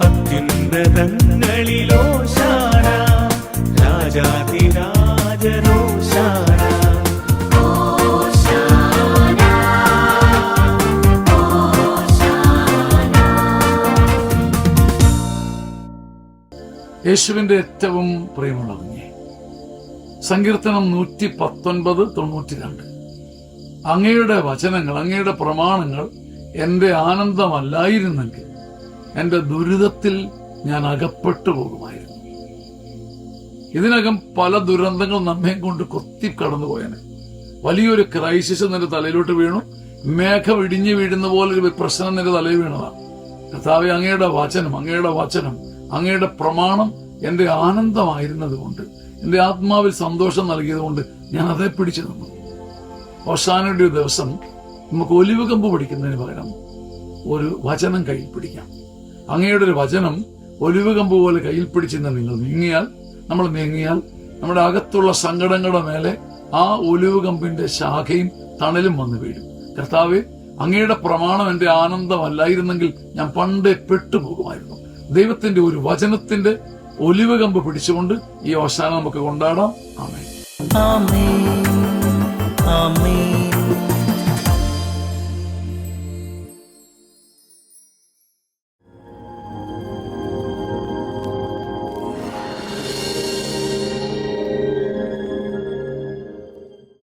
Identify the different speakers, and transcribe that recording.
Speaker 1: അത്യുന്നതങ്ങളിലോശാന, രാജാധിരാജനോശാന.
Speaker 2: യേശുവിന്റെ ഏറ്റവും പ്രിയമുള്ള കുഞ്ഞെ, സങ്കീർത്തനം 119:92. അങ്ങയുടെ വചനങ്ങൾ, അങ്ങയുടെ പ്രമാണങ്ങൾ എന്റെ ആനന്ദമല്ലായിരുന്നെങ്കിൽ എന്റെ ദുരിതത്തിൽ ഞാൻ അകപ്പെട്ടു പോകുമായിരുന്നു. ഇതിനകം പല ദുരന്തങ്ങൾ നമ്മെ കൊണ്ട് കൊത്തി കടന്നുപോയനെ. വലിയൊരു ക്രൈസിസ് നിന്റെ തലയിലോട്ട് വീണു. മേഘം ഇടിഞ്ഞു വീഴുന്ന പോലെ ഒരു പ്രശ്നം നിന്റെ തലയിൽ വീണതാണ്. കർത്താവേ, അങ്ങയുടെ വചനം, അങ്ങയുടെ പ്രമാണം എന്റെ ആനന്ദമായിരുന്നത് കൊണ്ട്, എന്റെ ആത്മാവിൽ സന്തോഷം നൽകിയത് കൊണ്ട് ഞാൻ അതേ പിടിച്ചു നിന്നു. ഹോശാനയുടെ ഒരു ദിവസം നമുക്ക് ഒലിവ് കമ്പ് പിടിക്കുന്നതിന് പകരം ഒരു വചനം കയ്യിൽ പിടിക്കാം. അങ്ങയുടെ ഒരു വചനം ഒലിവ് കമ്പ് പോലെ കയ്യിൽ പിടിച്ചെന്ന് നമ്മൾ നീങ്ങിയാൽ നമ്മുടെ അകത്തുള്ള സങ്കടങ്ങളുടെ മേലെ ആ ഒലിവ് കമ്പിന്റെ ശാഖയും തണലും വന്നു വീഴും. കർത്താവേ, അങ്ങയുടെ പ്രമാണം എന്റെ ആനന്ദമല്ലായിരുന്നെങ്കിൽ ഞാൻ പണ്ടേ പെട്ടുപോകുമായിരുന്നു. ദൈവത്തിന്റെ ഒരു വചനത്തിന്റെ ഒലിവ് കമ്പ് പിടിച്ചുകൊണ്ട് ഈ ഹോശാന നമുക്ക് കൊണ്ടാടാം. ആമേൻ,
Speaker 1: ആമേൻ, ആമേൻ.